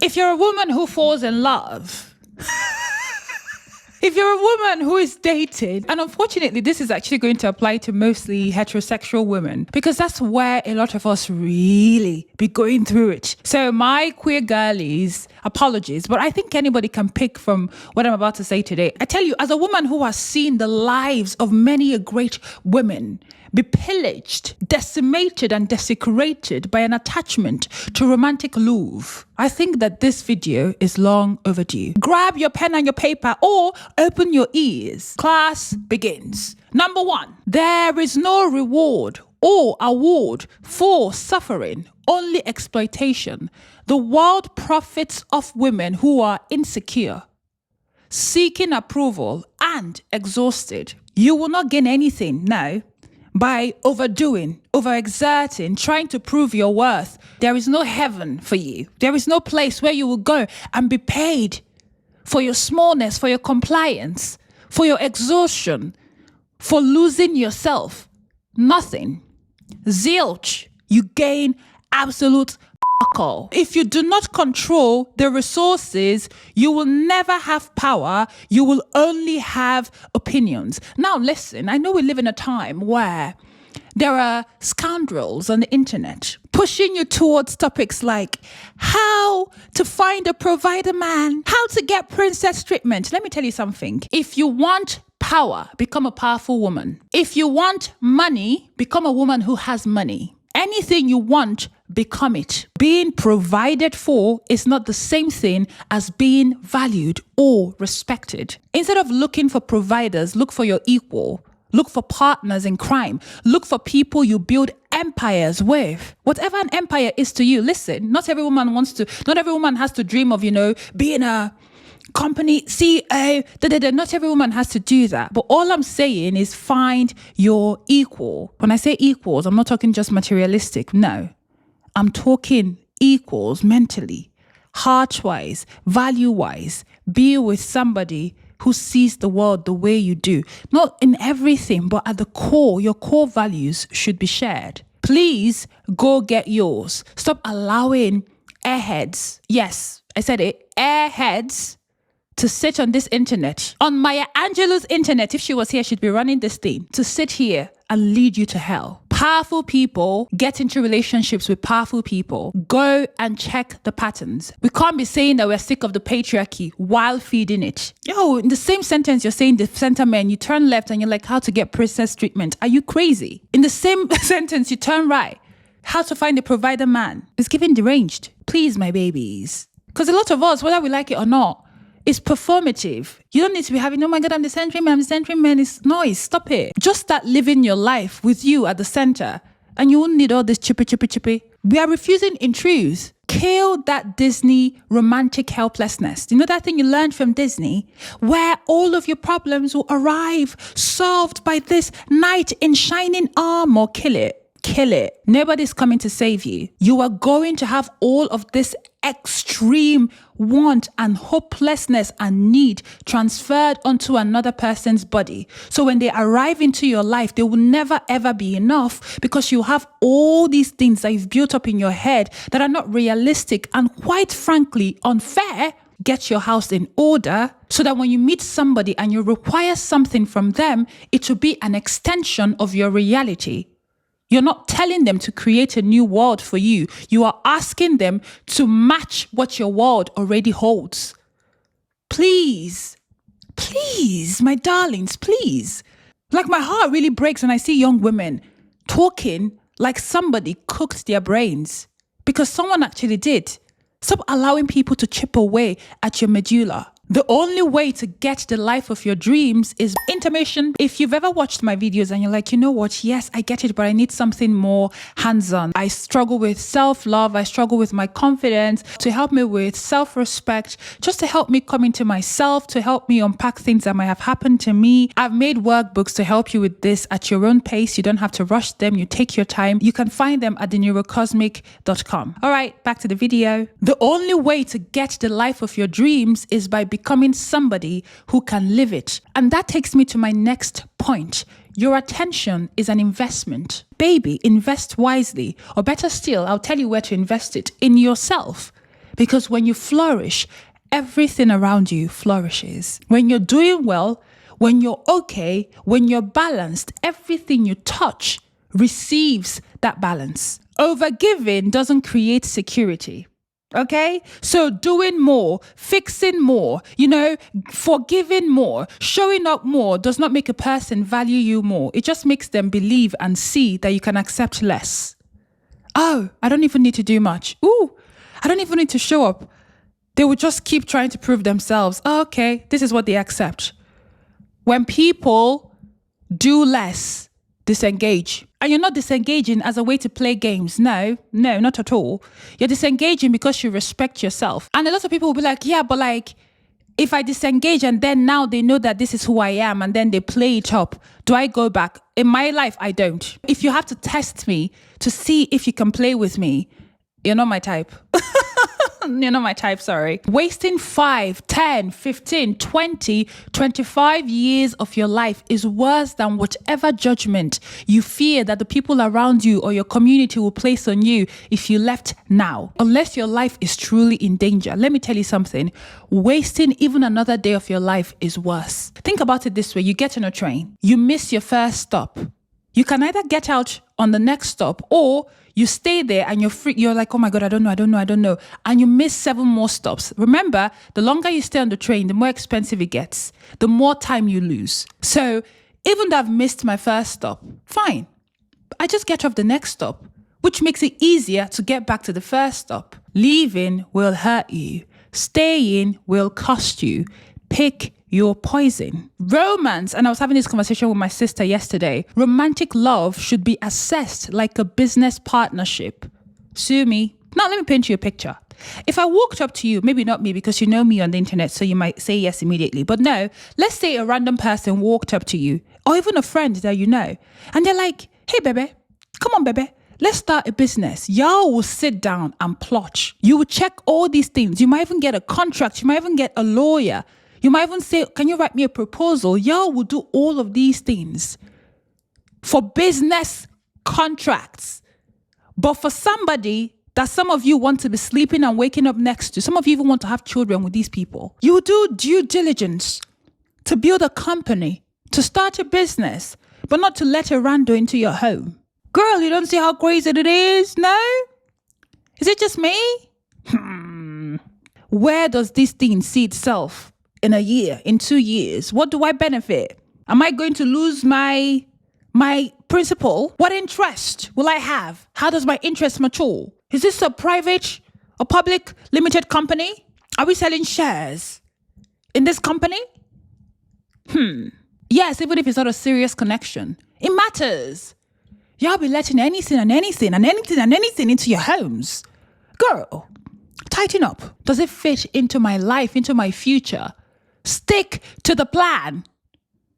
If you're a woman who falls in love, if you're a woman who is dating, and unfortunately, this is actually going to apply to mostly heterosexual women, because that's where a lot of us really be going through it. So my queer girlies, apologies, but I think anybody can pick from what I'm about to say today. I tell you, as a woman who has seen the lives of many a great women be pillaged, decimated, and desecrated by an attachment to romantic love, I think that this video is long overdue. Grab your pen and your paper or open your ears. Class begins. Number 1, there is no reward or award for suffering, only exploitation. The world profits of women who are insecure, seeking approval, and exhausted. You will not gain anything now by overdoing, overexerting, trying to prove your worth. There is no heaven for you. There is no place where you will go and be paid for your smallness, for your compliance, for your exhaustion, for losing yourself. Nothing. Zilch. You gain absolute all. If you do not control the resources, you will never have power. You will only have opinions. Now, listen, I know we live in a time where there are scoundrels on the internet pushing you towards topics like how to find a provider man, how to get princess treatment. Let me tell you something. If you want power, become a powerful woman. If you want money, become a woman who has money. Anything you want, become it. Being provided for is not the same thing as being valued or respected. Instead of looking for providers, look for your equal. Look for partners in crime. Look for people you build empires with. Whatever an empire is to you, listen, not every woman has to dream of, being a company CEO. Not every woman has to do that. But all I'm saying is find your equal. When I say equals, I'm not talking just materialistic. No, I'm talking equals mentally, heart-wise, value-wise. Be with somebody who sees the world the way you do. Not in everything, but at the core, your core values should be shared. Please go get yours. Stop allowing airheads. Yes, I said it. Airheads to sit on this internet, on Maya Angelou's internet. If she was here, she'd be running this thing, to sit here and lead you to hell. Powerful people get into relationships with powerful people. Go and check the patterns. We can't be saying that we're sick of the patriarchy while feeding it. In the same sentence, you're saying the center men, you turn left and you're like, how to get princess treatment. Are you crazy? In the same sentence, you turn right, how to find a provider man. It's giving deranged. Please, my babies. Because a lot of us, whether we like it or not, it's performative. You don't need to be having, oh my God, I'm the centering man. It's noise. Stop it. Just start living your life with you at the center and you won't need all this chippy. We are refusing in truth. Kill that Disney romantic helplessness. You know that thing you learned from Disney where all of your problems will arrive solved by this knight in shining armor? Kill it. Nobody's coming to save you. You are going to have all of this extreme want and hopelessness and need transferred onto another person's body. So when they arrive into your life, they will never ever be enough because you have all these things that you've built up in your head that are not realistic and quite frankly unfair. Get your house in order so that when you meet somebody and you require something from them, it will be an extension of your reality. You're not telling them to create a new world for you. You are asking them to match what your world already holds. Please, my darlings, please. Like my heart really breaks when I see young women talking like somebody cooked their brains because someone actually did. Stop allowing people to chip away at your medulla. The only way to get the life of your dreams is intermission. If you've ever watched my videos and you're like, you know what? Yes, I get it, but I need something more hands-on. I struggle with self-love. I struggle with my confidence. To help me with self-respect, just to help me come into myself, to help me unpack things that might have happened to me. I've made workbooks to help you with this at your own pace. You don't have to rush them. You take your time. You can find them at theneurocosmic.com. All right, back to the video. The only way to get the life of your dreams is by becoming somebody who can live it. And that takes me to my next point. Your attention is an investment. Baby, invest wisely. Or better still, I'll tell you where to invest it. In yourself. Because when you flourish, everything around you flourishes. When you're doing well, when you're okay, when you're balanced, everything you touch receives that balance. Overgiving doesn't create security. Okay? So doing more, fixing more, forgiving more, showing up more does not make a person value you more. It just makes them believe and see that you can accept less. Oh, I don't even need to do much. Ooh, I don't even need to show up. They will just keep trying to prove themselves. Oh, okay, this is what they accept. When people do less, disengage. And you're not disengaging as a way to play games. No, not at all. You're disengaging because you respect yourself. And a lot of people will be like, yeah, but like, if I disengage and then now they know that this is who I am and then they play it up, do I go back? In my life, I don't. If you have to test me to see if you can play with me, you're not my type. You're not my type, sorry. Wasting 5, 10, 15, 20, 25 years of your life is worse than whatever judgment you fear that the people around you or your community will place on you if you left now. Unless your life is truly in danger. Let me tell you something. Wasting even another day of your life is worse. Think about it this way. You get on a train. You miss your first stop. You can either get out on the next stop or you stay there and you're like, oh my God, I don't know. And you miss 7 more stops. Remember, the longer you stay on the train, the more expensive it gets, the more time you lose. So even though I've missed my first stop, fine. I just get off the next stop, which makes it easier to get back to the first stop. Leaving will hurt you. Staying will cost you. Pick your poison. Romance, and I was having this conversation with my sister yesterday. Romantic love should be assessed like a business partnership. Sue me. Now let me paint you a picture. If I walked up to you, maybe not me because you know me on the internet, so you might say yes immediately. But no, let's say a random person walked up to you, or even a friend that you know, and they're like, hey, baby, come on, baby. Let's start a business. Y'all will sit down and plot. You will check all these things. You might even get a contract. You might even get a lawyer. You might even say, can you write me a proposal? Y'all will do all of these things for business contracts. But for somebody that some of you want to be sleeping and waking up next to, some of you even want to have children with these people, you will do due diligence to build a company, to start a business, but not to let a rando into your home. Girl, you don't see how crazy it is? No? Is it just me? Where does this thing see itself? In a year, in 2 years, what do I benefit? Am I going to lose my principal? What interest will I have? How does my interest mature? Is this a private or public limited company? Are we selling shares in this company? Yes, even if it's not a serious connection, it matters. Y'all be letting anything into your homes. Girl, tighten up. Does it fit into my life, into my future? Stick to the plan.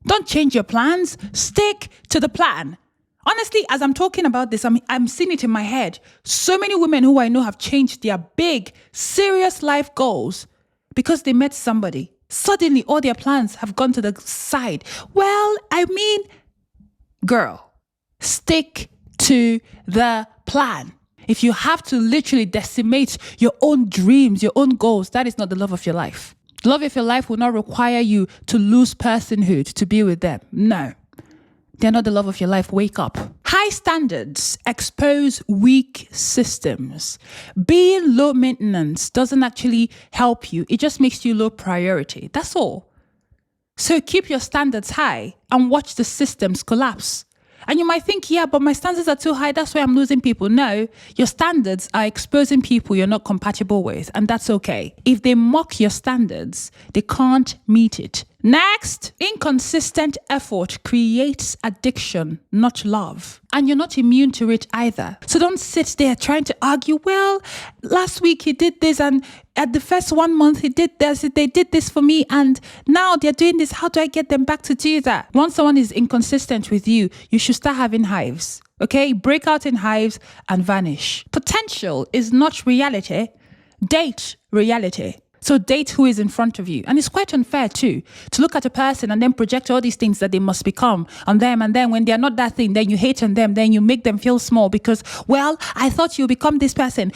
Don't change your plans. Stick to the plan. Honestly, as I'm talking about this, I'm seeing it in my head. So many women who I know have changed their big, serious life goals because they met somebody. Suddenly, all their plans have gone to the side. Well, girl, stick to the plan. If you have to literally decimate your own dreams, your own goals, that is not the love of your life. The love of your life will not require you to lose personhood to be with them. No, they're not the love of your life. Wake up. High standards expose weak systems. Being low maintenance doesn't actually help you. It just makes you low priority. That's all. So keep your standards high and watch the systems collapse. And you might think, yeah, but my standards are too high. That's why I'm losing people. No, your standards are exposing people you're not compatible with. And that's okay. If they mock your standards, they can't meet it. Next, inconsistent effort creates addiction, not love. And you're not immune to it either. So don't sit there trying to argue, well, last week he did this and at the first 1 month he did this, they did this for me and now they're doing this. How do I get them back to do that? Once someone is inconsistent with you, you should start having hives. Okay? Break out in hives and vanish. Potential is not reality. Date reality. So date who is in front of you. And it's quite unfair too, to look at a person and then project all these things that they must become on them. And then when they're not that thing, then you hate on them. Then you make them feel small because, well, I thought you become this person.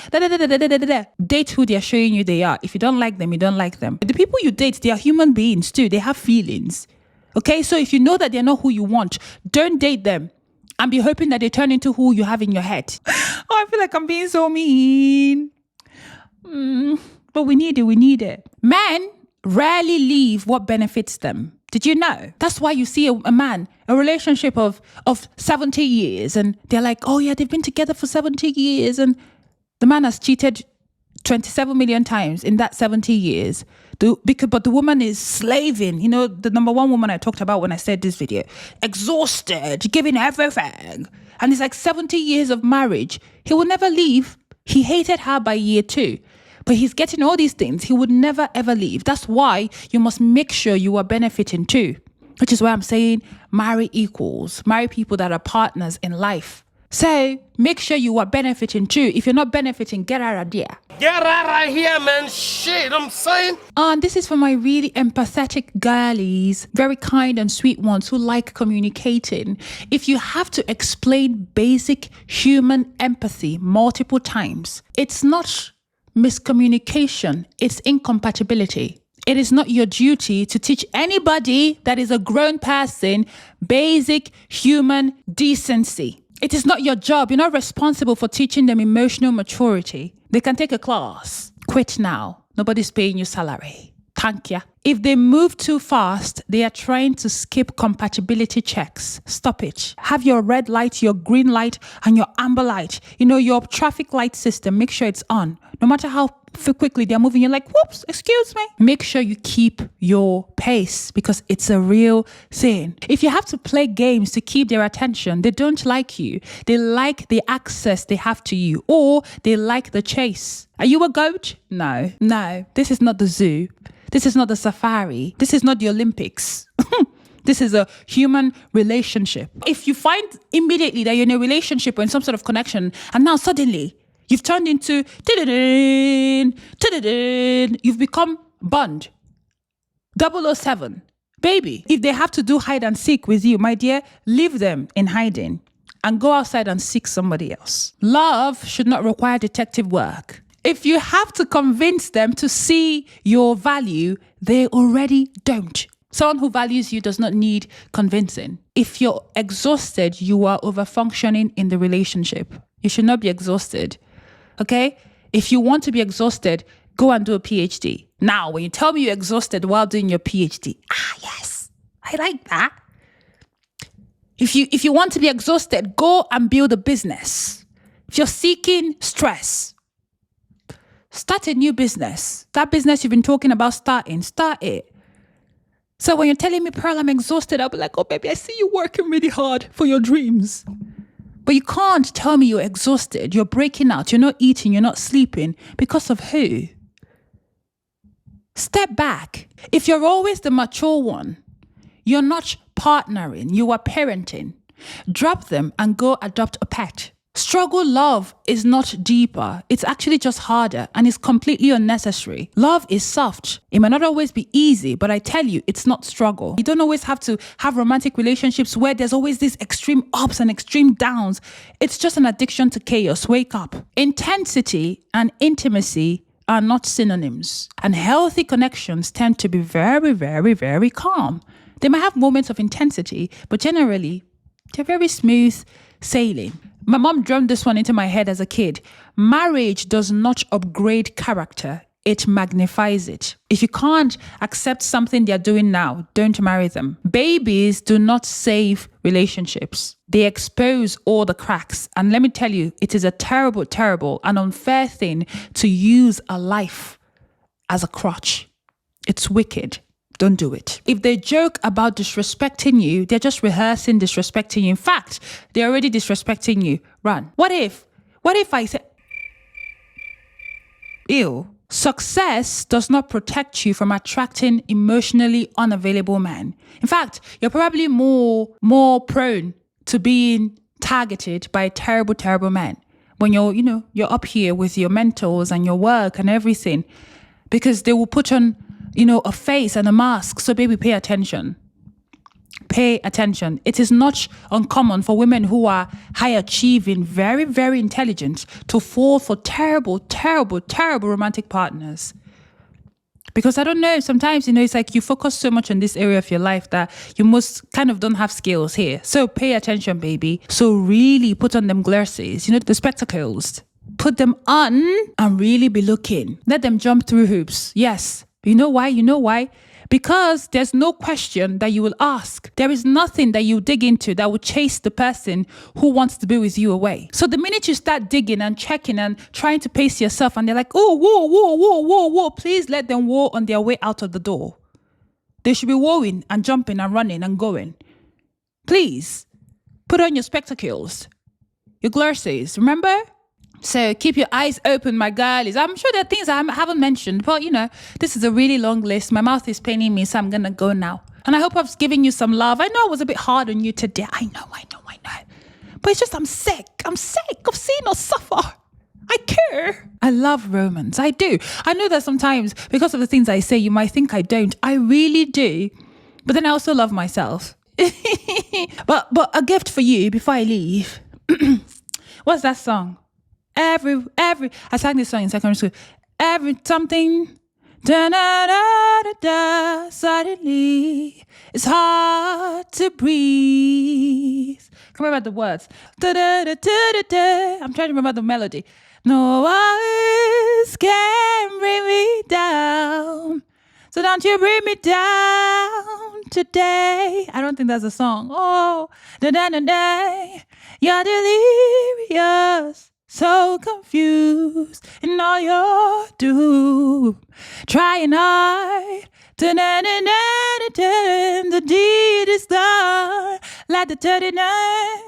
Date who they're showing you they are. If you don't like them, you don't like them. The people you date, they are human beings too. They have feelings. Okay, so if you know that they're not who you want, don't date them and be hoping that they turn into who you have in your head. Oh, I feel like I'm being so mean. But we need it. Men rarely leave what benefits them. Did you know? That's why you see a man, a relationship of 70 years, and they're like, oh yeah, they've been together for 70 years, and the man has cheated 27 million times in that 70 years. But the woman is slaving. You know, the number one woman I talked about when I said this video, exhausted, giving everything. And it's like 70 years of marriage. He will never leave. He hated her by year 2. But he's getting all these things. He would never, ever leave. That's why you must make sure you are benefiting too. Which is why I'm saying marry equals. Marry people that are partners in life. So make sure you are benefiting too. If you're not benefiting, get out of there. Get out of here, man. Shit, I'm saying. And this is for my really empathetic girlies, very kind and sweet ones who like communicating. If you have to explain basic human empathy multiple times, it's not miscommunication, it's incompatibility. It is not your duty to teach anybody that is a grown person basic human decency. It is not your job. You're not responsible for teaching them emotional maturity. They can take a class. Quit now. Nobody's paying you salary. Thank ya. If they move too fast, they are trying to skip compatibility checks. Stop it. Have your red light, your green light, and your amber light. You know, your traffic light system, make sure it's on. No matter how quickly they're moving, you're like, whoops, excuse me. Make sure you keep your pace because it's a real thing. If you have to play games to keep their attention, they don't like you. They like the access they have to you, or they like the chase. Are you a goat? No. This is not the zoo. This is not the safari. This is not the Olympics. This is a human relationship. If you find immediately that you're in a relationship or in some sort of connection, and now suddenly you've turned into, you've become Bond, 007. Baby, if they have to do hide and seek with you, my dear, leave them in hiding and go outside and seek somebody else. Love should not require detective work. If you have to convince them to see your value, they already don't. Someone who values you does not need convincing. If you're exhausted, you are overfunctioning in the relationship. You should not be exhausted. Okay? If you want to be exhausted, go and do a PhD. Now, when you tell me you're exhausted while doing your PhD, yes, I like that. If you want to be exhausted, go and build a business. If you're seeking stress, start a new business. That business you've been talking about starting, start it. So when you're telling me, Pearl, I'm exhausted, I'll be like, oh, baby, I see you working really hard for your dreams. But you can't tell me you're exhausted. You're breaking out. You're not eating. You're not sleeping. Because of who? Step back. If you're always the mature one, you're not partnering. You are parenting. Drop them and go adopt a pet. Struggle love is not deeper. It's actually just harder and it's completely unnecessary. Love is soft. It might not always be easy, but I tell you, it's not struggle. You don't always have to have romantic relationships where there's always these extreme ups and extreme downs. It's just an addiction to chaos. Wake up. Intensity and intimacy are not synonyms. And healthy connections tend to be very, very, very calm. They might have moments of intensity, but generally, they're very smooth sailing. My mom drummed this one into my head as a kid. Marriage does not upgrade character. It magnifies it. If you can't accept something they're doing now, don't marry them. Babies do not save relationships. They expose all the cracks. And let me tell you, it is a terrible, terrible and unfair thing to use a life as a crutch. It's wicked. Don't do it. If they joke about disrespecting you, they're just rehearsing disrespecting you. In fact, they're already disrespecting you. Run. What if I say, ew. Success does not protect you from attracting emotionally unavailable men. In fact, you're probably more prone to being targeted by a terrible, terrible man when you're up here with your mentors and your work and everything. because they will put on, a face and a mask. So baby, pay attention. Pay attention. It is not uncommon for women who are high achieving, very, very intelligent to fall for terrible, terrible, terrible romantic partners. Because I don't know, sometimes, it's like you focus so much on this area of your life that you most kind of don't have skills here. So pay attention, baby. So really put on them glasses, the spectacles. Put them on and really be looking. Let them jump through hoops. Yes. You know why? Because there's no question that you will ask. There is nothing that you dig into that will chase the person who wants to be with you away. So the minute you start digging and checking and trying to pace yourself and they're like, oh, whoa, please let them whoa on their way out of the door. They should be whoaing and jumping and running and going. Please, put on your spectacles, your glasses, remember? So keep your eyes open, my girlies. I'm sure there are things I haven't mentioned, but this is a really long list. My mouth is paining me, so I'm going to go now. And I hope I've given you some love. I know I was a bit hard on you today. I know. But it's just I'm sick. I'm sick of seeing us suffer. I care. I love romance. I do. I know that sometimes because of the things I say, you might think I don't. I really do. But then I also love myself. But a gift for you before I leave. What's that song? Every I sang this song in secondary school. Every something da da da da da suddenly it's hard to breathe. Can remember the words. Da da da da da da. I'm trying to remember the melody. No words can bring me down. So don't you bring me down today. I don't think that's a song. Oh, da da da da. You're delirious. So confused in all your doom, trying hard to the deed is done, like the 39.